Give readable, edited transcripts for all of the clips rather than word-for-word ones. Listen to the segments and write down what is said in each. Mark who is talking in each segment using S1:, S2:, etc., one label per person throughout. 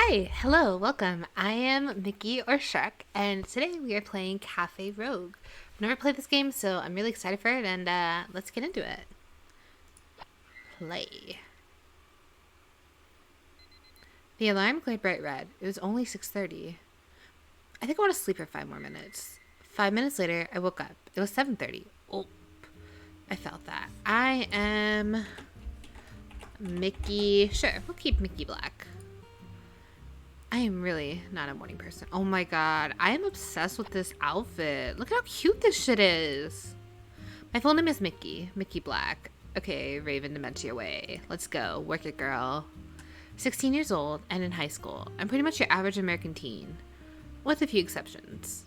S1: Hi, hello, welcome. I am Mickey or Shrek, and today we are playing Cafe Rogue. I've never played this game, so I'm really excited for it, and let's get into it. Play. The alarm glowed bright red. It was only 6:30. I think I want to sleep for 5 more minutes. 5 minutes later, I woke up. It was 7:30. Oh, I felt that. I am Mickey. Sure, we'll keep Mickey Black. I am really not a morning person. Oh my god, I am obsessed with this outfit. Look at how cute this shit is. My full name is Mickey. Mickey Black. Okay, Raven Dementia Way. Let's go. Work it, girl. 16 years old and in high school. I'm pretty much your average American teen, with a few exceptions.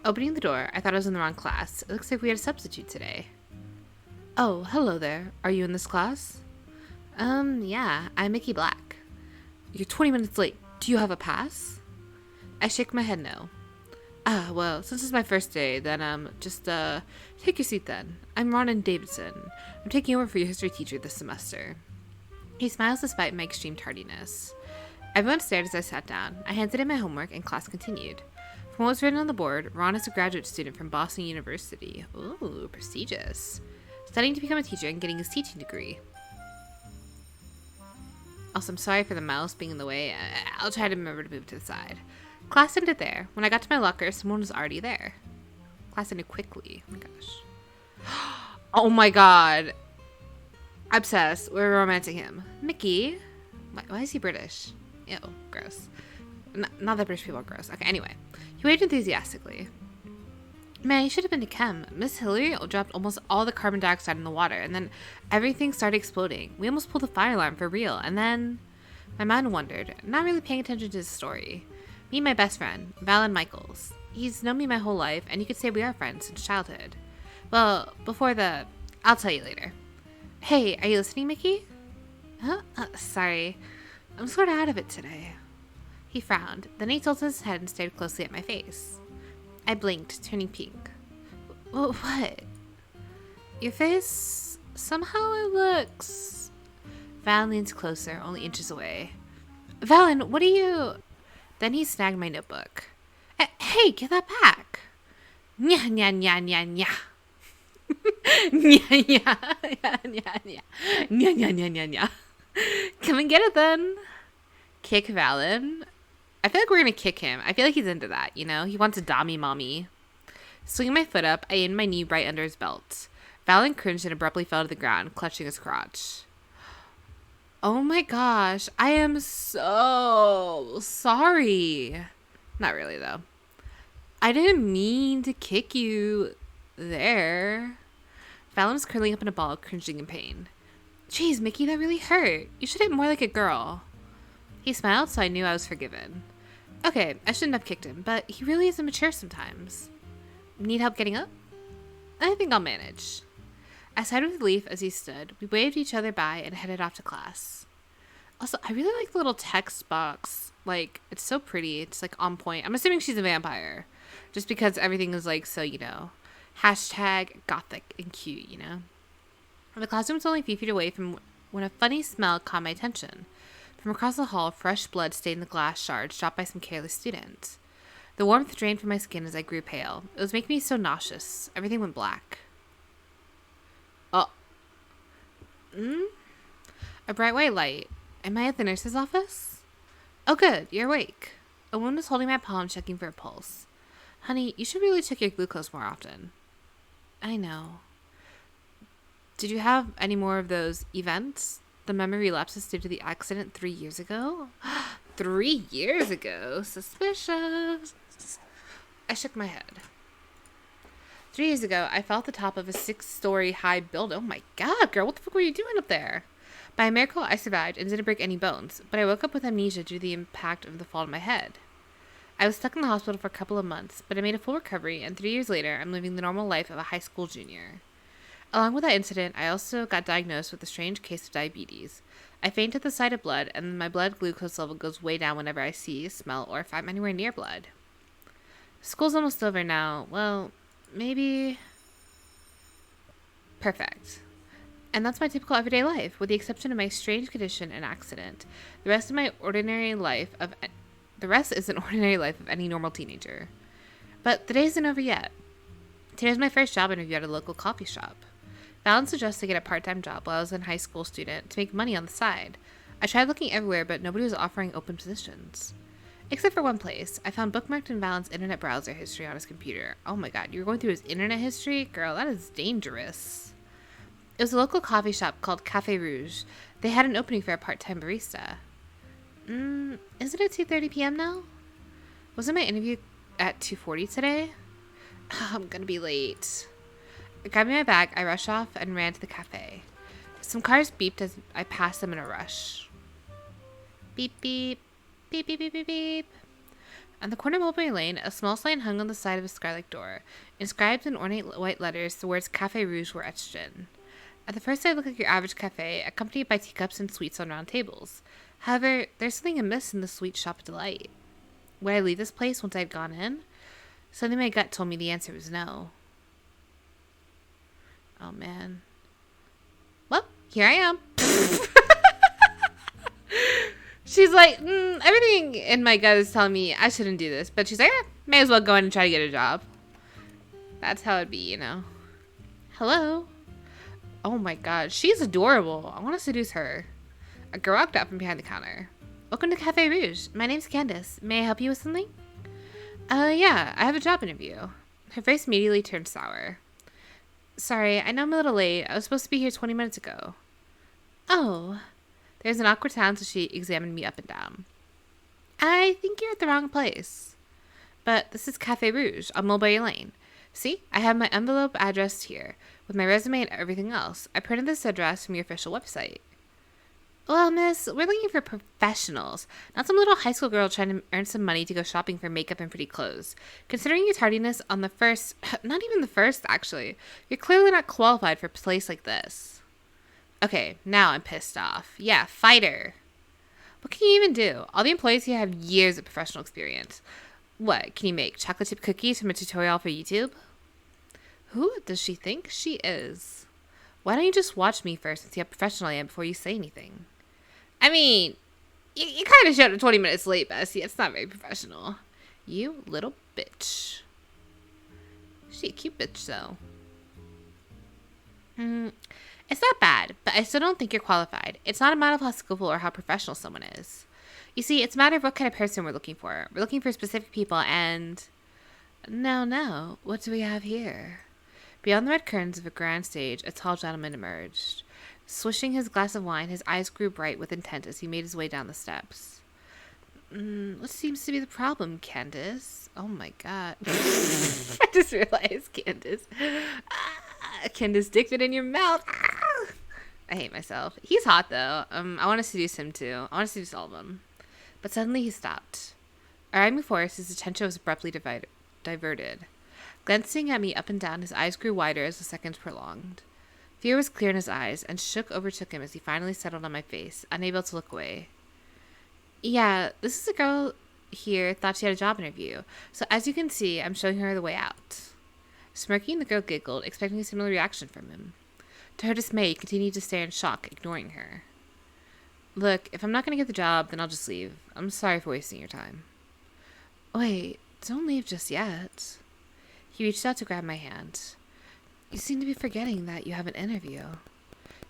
S1: Opening the door, I thought I was in the wrong class. It looks like we had a substitute today. Oh, hello there. Are you in this class? Yeah, I'm Mickey Black. You're 20 minutes late. Do you have a pass? I shake my head no. Ah, well, since it's my first day, then, just, take your seat then. I'm Ronan Davidson. I'm taking over for your history teacher this semester. He smiles despite my extreme tardiness. Everyone stared as I sat down. I handed in my homework and class continued. From what was written on the board, Ron is a graduate student from Boston University. Ooh, prestigious. Studying to become a teacher and getting his teaching degree. Also, I'm sorry for the mouse being in the way. I'll try to remember to move to the side. Class ended there. When I got to my locker, someone was already there. Class ended quickly. Oh my gosh. Oh my god. Obsessed. We're romancing him. Mickey? Why is he British? Ew, gross. Not that British people are gross. Okay, anyway. He waved enthusiastically. Man, you should have been to chem. Miss Hillary dropped almost all the carbon dioxide in the water, and then everything started exploding. We almost pulled the fire alarm for real, and then... My mind wandered, not really paying attention to his story. Me and my best friend, Valens Michaels. He's known me my whole life, and you could say we are friends since childhood. Well, before the... I'll tell you later. Hey, are you listening, Mickey? Huh? Sorry. I'm sort of out of it today. He frowned. Then he tilted his head and stared closely at my face. I blinked, turning pink. What? Your face... Somehow it looks... Valen leans closer, only inches away. Valen, what are you... Then he snagged my notebook. Hey, give that back. Nya, nya, nya, nya, nya. Nya, nya, nya, nya, nya. Nya, nya, nya, nya, nya. Come and get it then. Kick Valen. I feel like we're going to kick him. I feel like he's into that, you know? He wants a dommy mommy. Swinging my foot up, I aimed my knee right under his belt. Valen cringed and abruptly fell to the ground, clutching his crotch. Oh my gosh. I am so sorry. Not really, though. I didn't mean to kick you there. Valen was curling up in a ball, cringing in pain. Jeez, Mickey, that really hurt. You should hit more like a girl. He smiled, so I knew I was forgiven. Okay, I shouldn't have kicked him, but he really is immature sometimes. Need help getting up? I think I'll manage. I sighed with relief as he stood. We waved each other by and headed off to class. Also, I really like the little text box. Like, it's so pretty. It's, like, on point. I'm assuming she's a vampire. Just because everything is, like, so, you know, hashtag gothic and cute, you know? The classroom was only a few feet away from when a funny smell caught my attention. From across the hall, fresh blood stained the glass shards dropped by some careless student. The warmth drained from my skin as I grew pale. It was making me so nauseous. Everything went black. Oh. A bright white light. Am I at the nurse's office? Oh, good. You're awake. A woman was holding my palm, checking for a pulse. Honey, you should really check your glucose more often. I know. Did you have any more of those events? The memory lapses due to the accident 3 years ago? 3 years ago? Suspicious. I shook my head. 3 years ago, I fell at the top of a 6-story high building. Oh my god, girl, what the fuck were you doing up there? By a miracle, I survived and didn't break any bones, but I woke up with amnesia due to the impact of the fall on my head. I was stuck in the hospital for a couple of months, but I made a full recovery, and 3 years later, I'm living the normal life of a high school junior. Along with that incident, I also got diagnosed with a strange case of diabetes. I faint at the sight of blood, and my blood glucose level goes way down whenever I see, smell, or if I'm anywhere near blood. School's almost over now. Well, maybe... Perfect. And that's my typical everyday life, with the exception of my strange condition and accident. The rest is an ordinary life of any normal teenager. But the day isn't over yet. Today's my first job interview at a local coffee shop. Valens suggested I get a part-time job while I was a high school student to make money on the side. I tried looking everywhere, but nobody was offering open positions. Except for one place. I found bookmarked in Valens' internet browser history on his computer. Oh my god, you were going through his internet history? Girl, that is dangerous. It was a local coffee shop called Café Rouge. They had an opening for a part-time barista. Isn't it 2:30 p.m. now? Wasn't my interview at 2:40 today? I'm gonna be late. Grabbing my bag, I rushed off and ran to the cafe. Some cars beeped as I passed them in a rush. Beep, beep. Beep, beep, beep, beep, beep. On the corner of Mulberry Lane, a small sign hung on the side of a skylight door. Inscribed in ornate white letters, the words Café Rouge were etched in. At the first sight, it looked like your average cafe, accompanied by teacups and sweets on round tables. However, there's something amiss in the sweet shop delight. Would I leave this place once I had gone in? Something in my gut told me the answer was no. Oh, man. Well, here I am. She's like, everything in my gut is telling me I shouldn't do this. But she's like, may as well go in and try to get a job. That's how it'd be, you know. Hello. Oh my god, she's adorable. I want to seduce her. A girl walked up from behind the counter. Welcome to Café Rouge. My name's Candace. May I help you with something? Yeah, I have a job interview. Her face immediately turned sour. Sorry, I know I'm a little late. I was supposed to be here 20 minutes ago. Oh. There's an awkward sound, so she examined me up and down. I think you're at the wrong place. But this is Café Rouge on Mulberry Lane. See, I have my envelope addressed here, with my resume and everything else. I printed this address from your official website. Well, miss, we're looking for professionals, not some little high school girl trying to earn some money to go shopping for makeup and pretty clothes. Considering your tardiness on the first, not even the first, actually, you're clearly not qualified for a place like this. Okay, now I'm pissed off. Yeah, fighter. What can you even do? All the employees here have years of professional experience. What, can you make chocolate chip cookies from a tutorial for YouTube? Who does she think she is? Why don't you just watch me first and see how professional I am before you say anything? I mean, you kind of showed up 20 minutes late, Bessie. It's not very professional. You little bitch. She a cute bitch, though. It's not bad, but I still don't think you're qualified. It's not a matter of how skillful or how professional someone is. You see, it's a matter of what kind of person we're looking for. We're looking for specific people and... No. What do we have here? Beyond the red curtains of a grand stage, a tall gentleman emerged. Swishing his glass of wine, his eyes grew bright with intent as he made his way down the steps. What seems to be the problem, Candace? Oh my god. I just realized, Candace. Candace, dick it in your mouth. I hate myself. He's hot, though. I want to seduce him, too. I want to seduce all of them. But suddenly he stopped. Arriving before us, his attention was abruptly diverted. Glancing at me up and down, his eyes grew wider as the seconds prolonged. Fear was clear in his eyes, and overtook him as he finally settled on my face, unable to look away. Yeah, this is a girl here thought she had a job interview, so as you can see, I'm showing her the way out. Smirking, the girl giggled, expecting a similar reaction from him. To her dismay, he continued to stare in shock, ignoring her. Look, if I'm not going to get the job, then I'll just leave. I'm sorry for wasting your time. Wait, don't leave just yet. He reached out to grab my hand. You seem to be forgetting that you have an interview.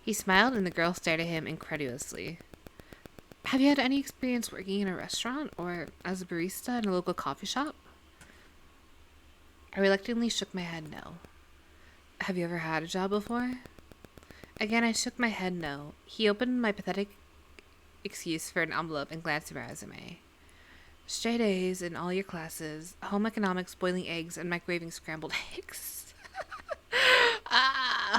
S1: He smiled, and the girl stared at him incredulously. Have you had any experience working in a restaurant or as a barista in a local coffee shop? I reluctantly shook my head no. Have you ever had a job before? Again, I shook my head no. He opened my pathetic excuse for an envelope and glanced at my resume. Straight A's in all your classes, home economics, boiling eggs, and microwaving scrambled eggs.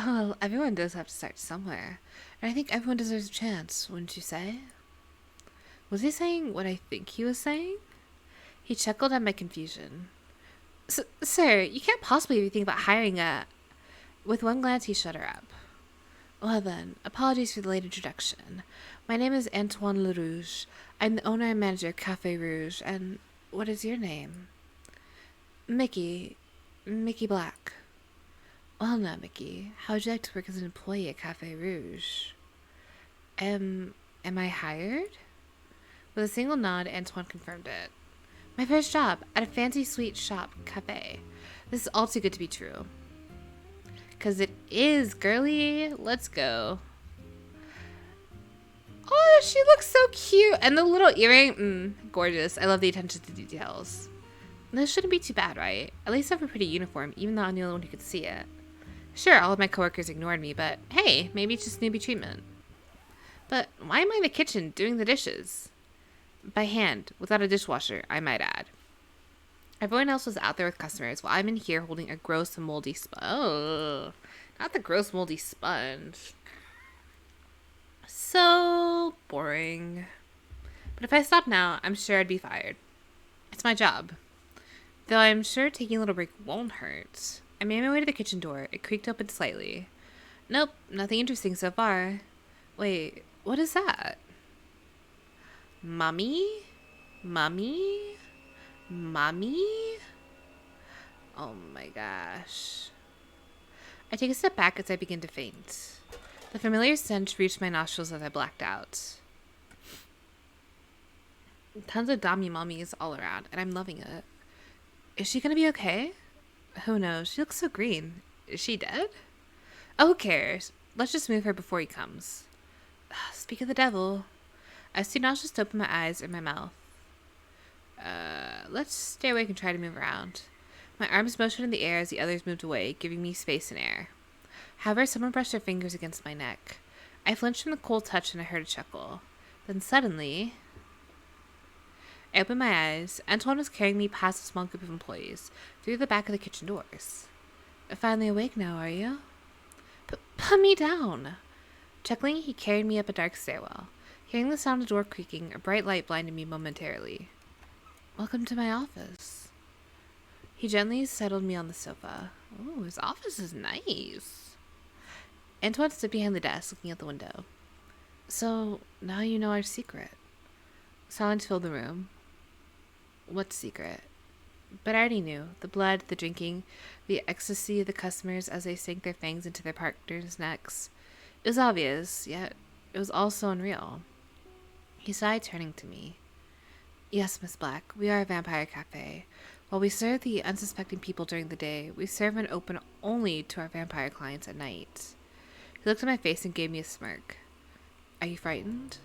S1: Well, everyone does have to start somewhere. And I think everyone deserves a chance, wouldn't you say? Was he saying what I think he was saying? He chuckled at my confusion. Sir, you can't possibly be thinking about hiring a... With one glance, he shut her up. Well then, apologies for the late introduction. My name is Antoine Le Rouge. I'm the owner and manager of Café Rouge, and what is your name? Mickey Black. Well, now, Mickey, how would you like to work as an employee at Cafe Rouge? Am I hired? With a single nod, Antoine confirmed it. My first job at a fancy sweet shop cafe. This is all too good to be true. 'Cause it is, girly. Let's go. Oh, she looks so cute. And the little earring, gorgeous. I love the attention to details. This shouldn't be too bad, right? At least I have a pretty uniform, even though I'm the only one who could see it. Sure, all of my coworkers ignored me, but hey, maybe it's just newbie treatment. But why am I in the kitchen doing the dishes? By hand, without a dishwasher, I might add. Everyone else was out there with customers, while I'm in here holding a gross moldy sponge. Oh, not the gross moldy sponge. So boring. But if I stop now, I'm sure I'd be fired. It's my job. Though I'm sure taking a little break won't hurt. I made my way to the kitchen door. It creaked open slightly. Nope, nothing interesting so far. Wait, what is that? Mommy? Mommy? Mommy? Oh my gosh. I take a step back as I begin to faint. The familiar stench reached my nostrils as I blacked out. Tons of dummy mummies all around, and I'm loving it. Is she gonna be okay? Who knows? She looks so green. Is she dead? Oh, who cares? Let's just move her before he comes. Speak of the devil. I was too nauseous to open my eyes or my mouth. Let's stay awake and try to move around. My arms motioned in the air as the others moved away, giving me space and air. However, someone brushed their fingers against my neck. I flinched from the cold touch and I heard a chuckle. Then suddenly, I opened my eyes. Antoine was carrying me past a small group of employees, through the back of the kitchen doors. Finally awake now, are you? Put me down! Chuckling, he carried me up a dark stairwell. Hearing the sound of the door creaking, a bright light blinded me momentarily. Welcome to my office. He gently settled me on the sofa. Oh, his office is nice. Antoine stood behind the desk, looking out the window. So, now you know our secret. Silence filled the room. What secret? But I already knew. The blood, the drinking, the ecstasy of the customers as they sank their fangs into their partners' necks. It was obvious, yet it was all so unreal. He sighed, turning to me. Yes, Miss Black, we are a vampire cafe. While we serve the unsuspecting people during the day, we serve and open only to our vampire clients at night. He looked at my face and gave me a smirk. Are you frightened?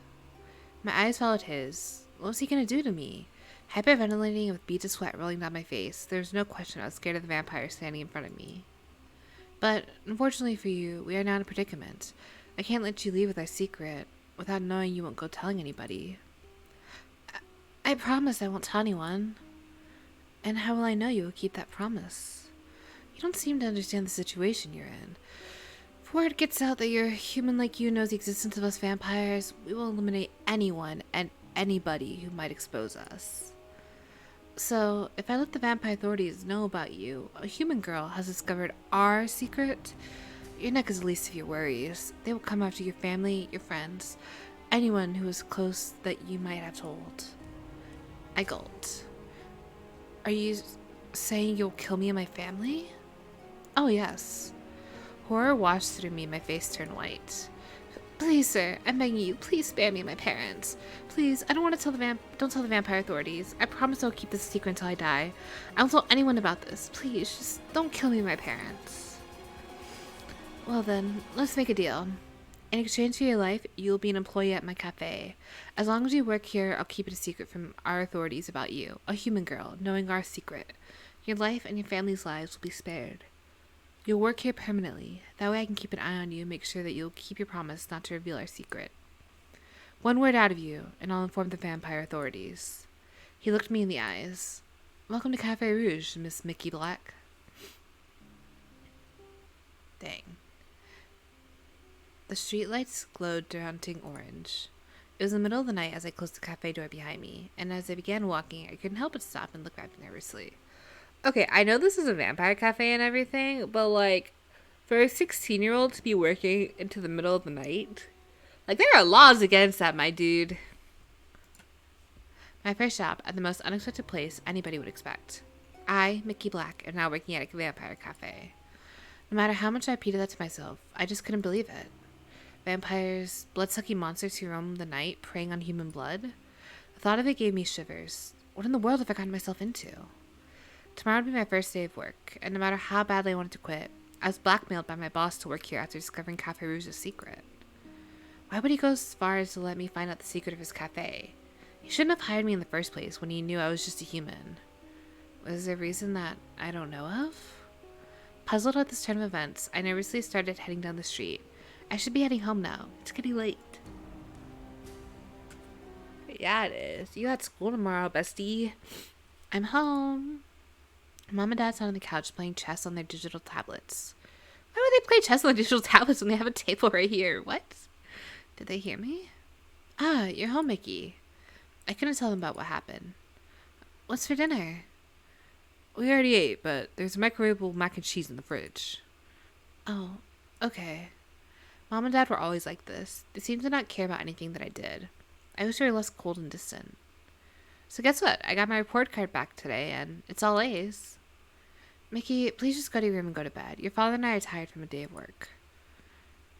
S1: My eyes followed his. What was he going to do to me? Hyperventilating with beads of sweat rolling down my face, there was no question I was scared of the vampire standing in front of me. But, unfortunately for you, we are now in a predicament. I can't let you leave with our secret, without knowing you won't go telling anybody. I promise I won't tell anyone. And how will I know you will keep that promise? You don't seem to understand the situation you're in. If word gets out that you're human like you knows the existence of us vampires, we will eliminate anyone and anybody who might expose us. So, if I let the vampire authorities know about you, a human girl has discovered our secret, your neck is the least of your worries. They will come after your family, your friends, anyone who is close that you might have told. I gulped. Are you saying you'll kill me and my family? Oh, yes. Horror washed through me, my face turned white. Please, sir, I'm begging you, please spare me and my parents. Please, I don't want to don't tell the vampire authorities. I promise I'll keep this secret until I die. I won't tell anyone about this. Please, just don't kill me and my parents. Well then, let's make a deal. In exchange for your life, you'll be an employee at my cafe. As long as you work here, I'll keep it a secret from our authorities about you, a human girl, knowing our secret. Your life and your family's lives will be spared. You'll work here permanently. That way I can keep an eye on you and make sure that you'll keep your promise not to reveal our secret. One word out of you, and I'll inform the vampire authorities. He looked me in the eyes. Welcome to Cafe Rouge, Miss Mickey Black. Dang. The streetlights glowed daunting orange. It was the middle of the night as I closed the cafe door behind me, and as I began walking, I couldn't help but stop and look back nervously. Okay, I know this is a vampire cafe and everything, but like, for a 16-year-old to be working into the middle of the night, like, there are laws against that, my dude. My first job at the most unexpected place anybody would expect. I, Mickey Black, am now working at a vampire cafe. No matter how much I repeated that to myself, I just couldn't believe it. Vampires, blood-sucking monsters who roam the night, preying on human blood. The thought of it gave me shivers. What in the world have I gotten myself into? Tomorrow would be my first day of work, and no matter how badly I wanted to quit, I was blackmailed by my boss to work here after discovering Cafe Rouge's secret. Why would he go as far as to let me find out the secret of his cafe? He shouldn't have hired me in the first place when he knew I was just a human. Was there a reason that I don't know of? Puzzled at this turn of events, I nervously started heading down the street. I should be heading home now. It's getting late. Yeah, it is. You got school tomorrow, bestie. I'm home. Mom and Dad sat on the couch playing chess on their digital tablets. Why would they play chess on their digital tablets when they have a table right here? What? Did they hear me? Ah, you're home, Mickey. I couldn't tell them about what happened. What's for dinner? We already ate, but there's microwavable mac and cheese in the fridge. Oh, okay. Mom and Dad were always like this. They seemed to not care about anything that I did. I wish they were less cold and distant. So guess what? I got my report card back today, and it's all A's. Mickey, please just go to your room and go to bed. Your father and I are tired from a day of work.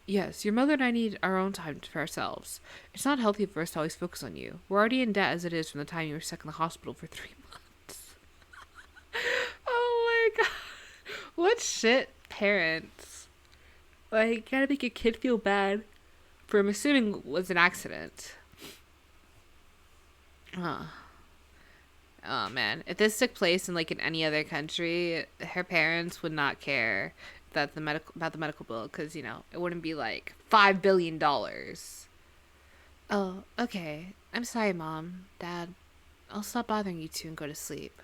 S1: Yes, your mother and I need our own time for ourselves. It's not healthy for us to always focus on you. We're already in debt as it is from the time you were stuck in the hospital for 3 months. Oh my god. What shit parents. Like, gotta make your kid feel bad for, I'm assuming, was an accident. Oh man, if this took place in any other country, her parents would not care that about the medical bill, because it wouldn't be like $5 billion. Oh, okay. I'm sorry, Mom, Dad. I'll stop bothering you two and go to sleep.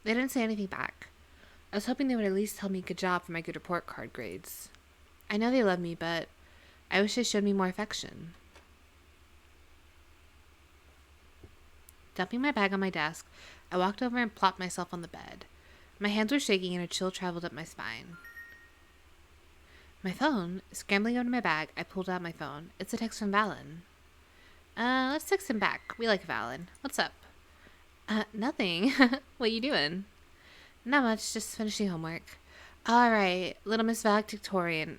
S1: They didn't say anything back. I was hoping they would at least tell me good job for my good report card grades. I know they love me, but I wish they showed me more affection. Dumping my bag on my desk, I walked over and plopped myself on the bed. My hands were shaking and a chill traveled up my spine. My phone? Scrambling out of my bag, I pulled out my phone. It's a text from Valen. Let's text him back. We like Valen. What's up? Nothing. What you doing? Not much, just finishing homework. Alright, little Miss Valedictorian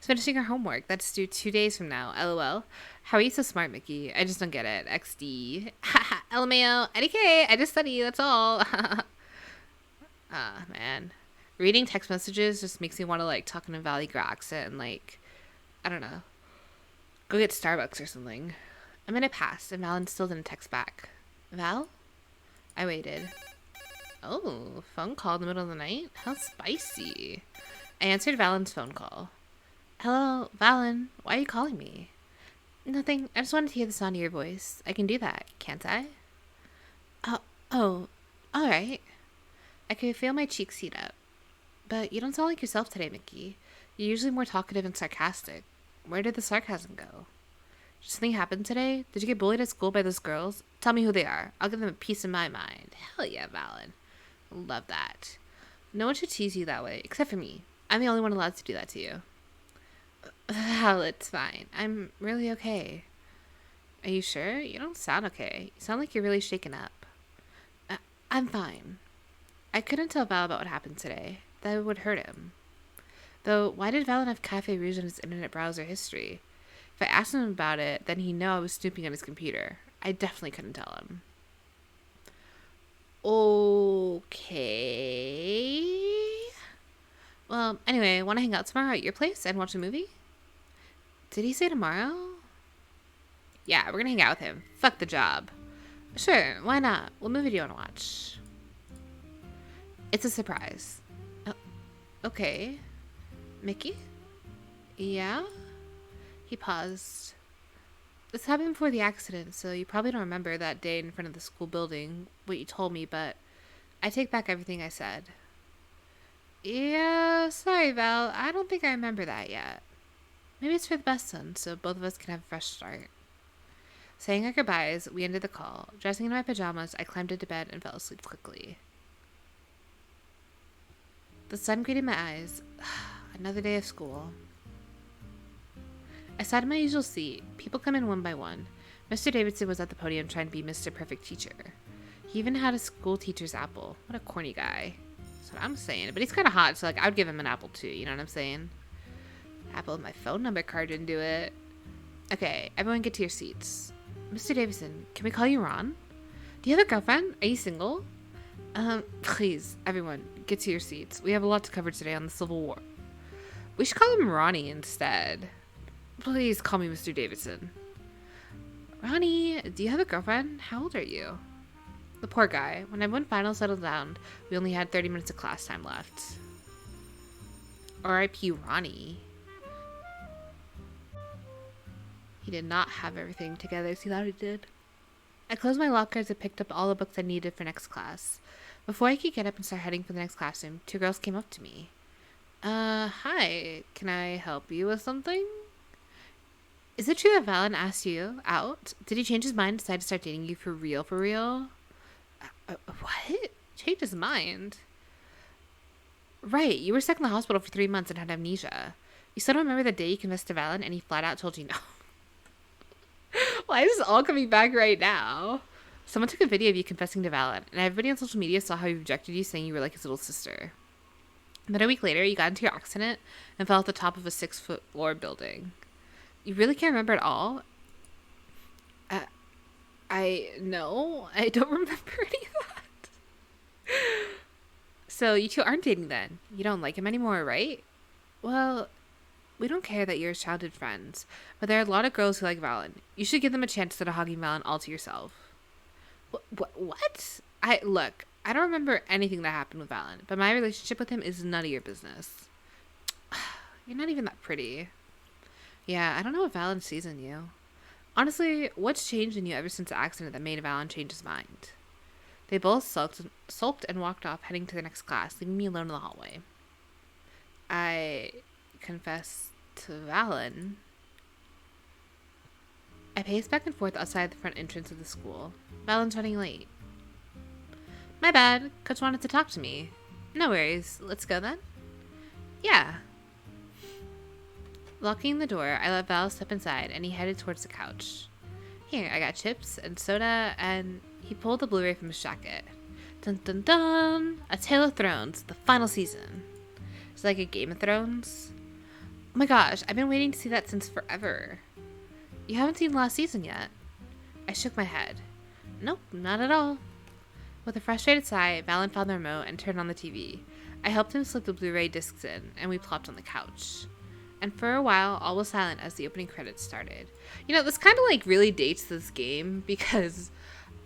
S1: is finishing her homework. That's due 2 days from now. LOL. How are you so smart, Mickey? I just don't get it. XD. Haha. LMAO. IDK. I just study. That's all. Man. Reading text messages just makes me want to talk in a Valley Girl accent and I don't know. Go get Starbucks or something. A minute passed and Valen still didn't text back. Val? I waited. Oh, phone call in the middle of the night? How spicy. I answered Valen's phone call. Hello, Valen. Why are you calling me? Nothing. I just wanted to hear the sound of your voice. I can do that, can't I? Oh, alright. I could feel my cheeks heat up. But you don't sound like yourself today, Mickey. You're usually more talkative and sarcastic. Where did the sarcasm go? Did something happen today? Did you get bullied at school by those girls? Tell me who they are. I'll give them a piece of my mind. Hell yeah, Valen. Love that. No one should tease you that way, except for me. I'm the only one allowed to do that to you. Val, it's fine. I'm really okay. Are you sure? You don't sound okay. You sound like you're really shaken up. I'm fine. I couldn't tell Val about what happened today. That would hurt him. Though, why did Valen have Cafe Rouge in his internet browser history? If I asked him about it, then he'd know I was snooping on his computer. I definitely couldn't tell him. Okay. Well, anyway, want to hang out tomorrow at your place and watch a movie? Did he say tomorrow? Yeah, we're gonna hang out with him. Fuck the job. Sure, why not? What movie do you want to watch? It's a surprise. Oh, okay. Mickey? Yeah? He paused. This happened before the accident, so you probably don't remember that day in front of the school building, what you told me, but I take back everything I said. Yeah, sorry, Val. I don't think I remember that yet. Maybe it's for the best then, so both of us can have a fresh start. Saying our goodbyes, we ended the call. Dressing in my pajamas, I climbed into bed and fell asleep quickly. The sun greeted my eyes. Another day of school. I sat in my usual seat. People come in one by one. Mr. Davidson was at the podium trying to be Mr. Perfect Teacher. He even had a school teacher's apple. What a corny guy. That's what I'm saying. But he's kind of hot, so like I would give him an apple too. You know what I'm saying? Apple with my phone number card didn't do it. Okay, everyone get to your seats. Mr. Davison, can we call you Ron? Do you have a girlfriend? Are you single? Please, everyone, get to your seats. We have a lot to cover today on the Civil War. We should call him Ronnie instead. Please call me Mr. Davidson. Ronnie, do you have a girlfriend? How old are you? The poor guy. When everyone finally settled down, we only had 30 minutes of class time left. R.I.P. Ronnie. He did not have everything together, so he thought he did. I closed my lockers and picked up all the books I needed for next class. Before I could get up and start heading for the next classroom, two girls came up to me. Hi, can I help you with something? Is it true that Valen asked you out? Did he change his mind and decide to start dating you for real, for real? What? Changed his mind? Right, you were stuck in the hospital for 3 months and had amnesia. You still don't remember the day you confessed to Valen and he flat out told you no. Why is this all coming back right now? Someone took a video of you confessing to Valen, and everybody on social media saw how he rejected you, saying you were like his little sister. Then a week later, you got into your accident and fell off the top of a 6-foot floor building. You really can't remember it all? No, I don't remember any of that. So you two aren't dating then? You don't like him anymore, right? Well, we don't care that you're childhood friends, but there are a lot of girls who like Valen. You should give them a chance instead of hogging Valen all to yourself. What? Look, I don't remember anything that happened with Valen, but my relationship with him is none of your business. You're not even that pretty. Yeah, I don't know what Valen sees in you. Honestly, what's changed in you ever since the accident that made Valen change his mind? They both sulked and walked off, heading to the next class, leaving me alone in the hallway. I confessed to Valen. I paced back and forth outside the front entrance of the school. Valen's running late. My bad. Coach wanted to talk to me. No worries. Let's go then? Yeah. Locking the door, I let Val step inside, and he headed towards the couch. Here, I got chips and soda, and he pulled the Blu-ray from his jacket. Dun dun dun! A Tale of Thrones, the final season. It's like a Game of Thrones. Oh my gosh, I've been waiting to see that since forever. You haven't seen the last season yet? I shook my head. Nope, not at all. With a frustrated sigh, Valen found the remote and turned on the TV. I helped him slip the Blu-ray discs in, and we plopped on the couch. And for a while, all was silent as the opening credits started. You know, this kind of like really dates this game because,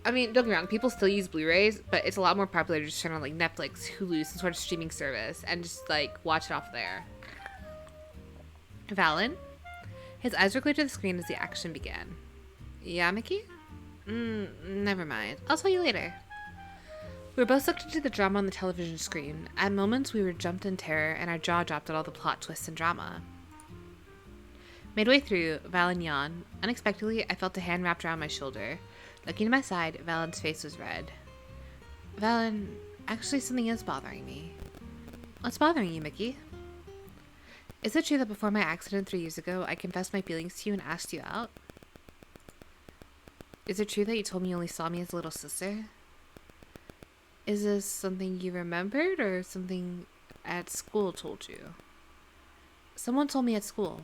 S1: I mean, don't get me wrong, people still use Blu-rays, but it's a lot more popular to just turn on like Netflix, Hulu, some sort of streaming service, and just like watch it off there. Valen? His eyes were glued to the screen as the action began. Yeah, Mickey? Never mind. I'll tell you later. We were both sucked into the drama on the television screen. At moments, we were jumped in terror, and our jaw dropped at all the plot twists and drama. Midway through, Valen yawned. Unexpectedly, I felt a hand wrapped around my shoulder. Looking to my side, Valen's face was red. Valen, actually something is bothering me. What's bothering you, Mickey? Is it true that before my accident 3 years ago, I confessed my feelings to you and asked you out? Is it true that you told me you only saw me as a little sister? Is this something you remembered or something at school told you? Someone told me at school.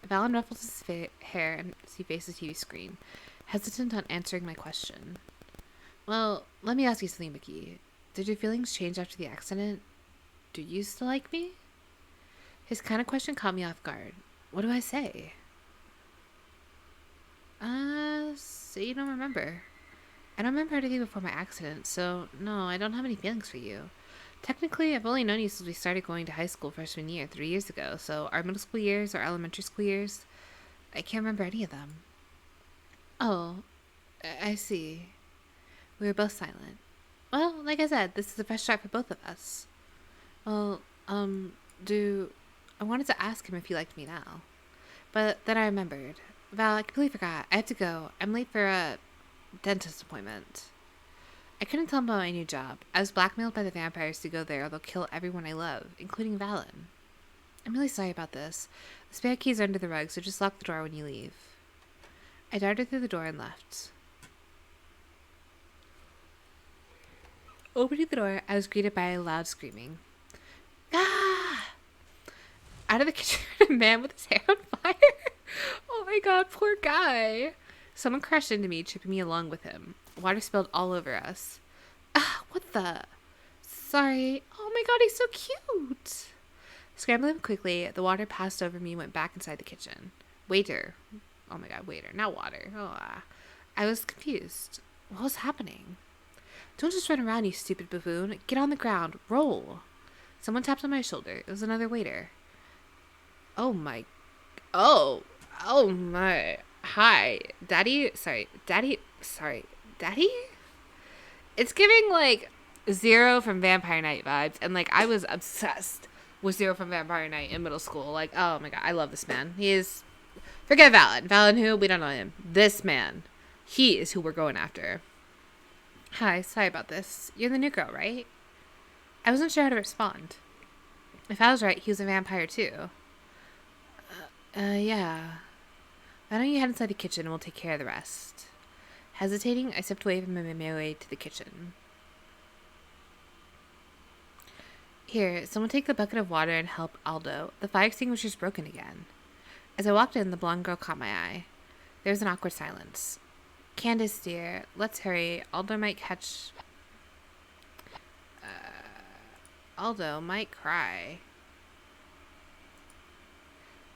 S1: Valen ruffled his hair as he faced the TV screen, hesitant on answering my question. Well, let me ask you something, Mickey. Did your feelings change after the accident? Do you still like me? His kind of question caught me off guard. What do I say? Say you don't remember. I don't remember anything before my accident, so no, I don't have any feelings for you. Technically, I've only known you since we started going to high school freshman year 3 years ago, so our middle school years, our elementary school years, I can't remember any of them. Oh, I see. We were both silent. Well, like I said, this is a fresh start for both of us. Well, I wanted to ask him if he liked me now. But then I remembered. Val, I completely forgot. I have to go. I'm late for a dentist appointment. I couldn't tell him about my new job. I was blackmailed by the vampires to go there or they'll kill everyone I love, including Valen. I'm really sorry about this. The spare keys are under the rug, so just lock the door when you leave. I darted through the door and left. Opening the door, I was greeted by a loud screaming. Ah! Out of the kitchen, a man with his hair on fire. Oh my god, poor guy. Someone crashed into me, tripping me along with him. Water spilled all over us. Ah, what the? Sorry. Oh my god, he's so cute. Scrambling quickly, the water passed over me and went back inside the kitchen. Waiter. Oh my god, waiter, not water. I was confused. What was happening? Don't just run around, you stupid buffoon. Get on the ground. Roll. Someone tapped on my shoulder. It was another waiter. Oh my. Oh my. Hi. Daddy? Sorry. Daddy? It's giving, like, Zero from Vampire Night vibes. And, like, I was obsessed with Zero from Vampire Night in middle school. Like, oh my god. I love this man. He is... Forget Valen. Valen who? We don't know him. This man. He is who we're going after. Hi. Sorry about this. You're the new girl, right? I wasn't sure how to respond. If I was right, he was a vampire, too. Yeah. Why don't you head inside the kitchen and we'll take care of the rest? Hesitating, I stepped away from my way to the kitchen. Here, someone take the bucket of water and help Aldo. The fire extinguisher's broken again. As I walked in, the blonde girl caught my eye. There was an awkward silence. Candace, dear, let's hurry. Aldo might cry.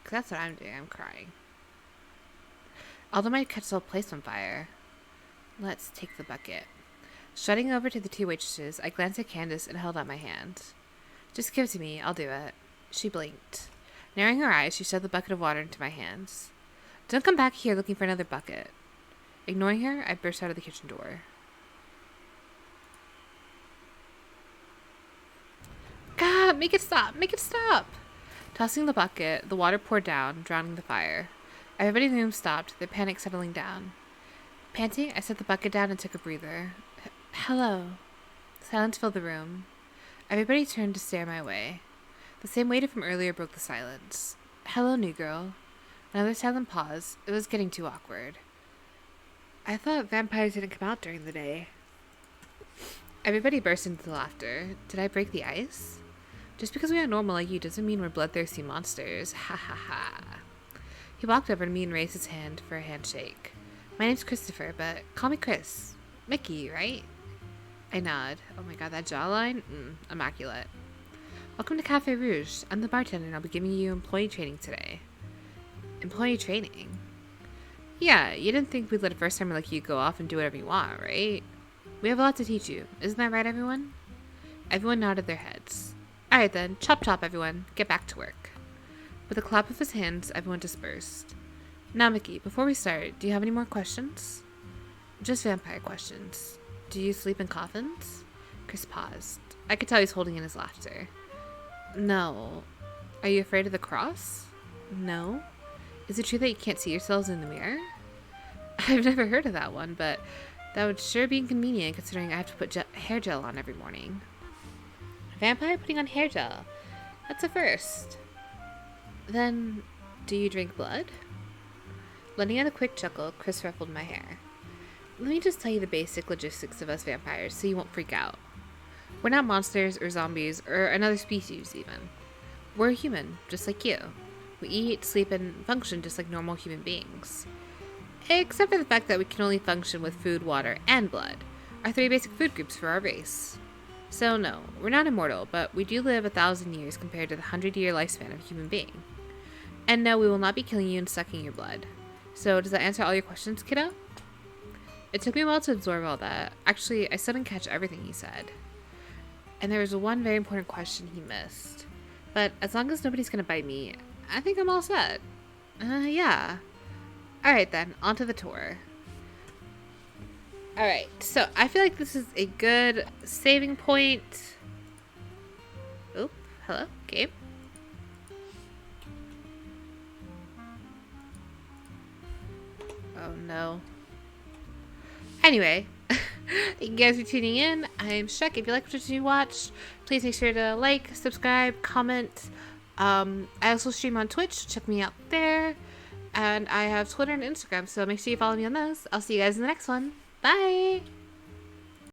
S1: 'Cause that's what I'm doing. I'm crying. Aldo might catch the whole place on fire. Let's take the bucket. Strutting over to the two waitresses, I glanced at Candace and held out my hand. Just give it to me. I'll do it. She blinked. Narrowing her eyes, she shoved the bucket of water into my hands. Don't come back here looking for another bucket. Ignoring her, I burst out of the kitchen door. God, make it stop! Make it stop! Tossing the bucket, the water poured down, drowning the fire. Everybody in the room stopped, their panic settling down. Panting, I set the bucket down and took a breather. Hello. Silence filled the room. Everybody turned to stare my way. The same waiter from earlier broke the silence. Hello, new girl. Another silent pause. It was getting too awkward. I thought vampires didn't come out during the day. Everybody burst into laughter. Did I break the ice? Just because we are normal like you doesn't mean we're bloodthirsty monsters. Ha ha ha. He walked over to me and raised his hand for a handshake. My name's Christopher, but call me Chris. Mickey, right? I nod. Oh my god, that jawline? Immaculate. Welcome to Cafe Rouge. I'm the bartender and I'll be giving you employee training today. Employee training? Yeah, you didn't think we'd let a first-timer like you go off and do whatever you want, right? We have a lot to teach you. Isn't that right, everyone? Everyone nodded their heads. Alright then, chop chop everyone. Get back to work. With a clap of his hands, everyone dispersed. Now, Mickey, before we start, do you have any more questions? Just vampire questions. Do you sleep in coffins? Chris paused. I could tell he's holding in his laughter. No. Are you afraid of the cross? No. Is it true that you can't see yourselves in the mirror? I've never heard of that one, but that would sure be inconvenient considering I have to put hair gel on every morning. A vampire putting on hair gel? That's a first. Then, do you drink blood? Letting out a quick chuckle, Chris ruffled my hair. Let me just tell you the basic logistics of us vampires so you won't freak out. We're not monsters or zombies or another species even. We're human, just like you. We eat, sleep, and function just like normal human beings. Except for the fact that we can only function with food, water, and blood, our three basic food groups for our race. So no, we're not immortal, but we do live 1,000 years compared to the 100-year lifespan of a human being. And no, we will not be killing you and sucking your blood. So does that answer all your questions, kiddo? It took me a while to absorb all that. Actually, I still didn't catch everything he said. And there was one very important question he missed. But as long as nobody's gonna bite me, I think I'm all set. Yeah. Alright then, on to the tour. Alright, so I feel like this is a good saving point. Oh, hello, Gabe. Oh no. Anyway, thank you guys for tuning in. I'm Shrek. If you liked what you watched, please make sure to like, subscribe, comment. I also stream on Twitch. Check me out there. And I have Twitter and Instagram, so make sure you follow me on those. I'll see you guys in the next one. Bye!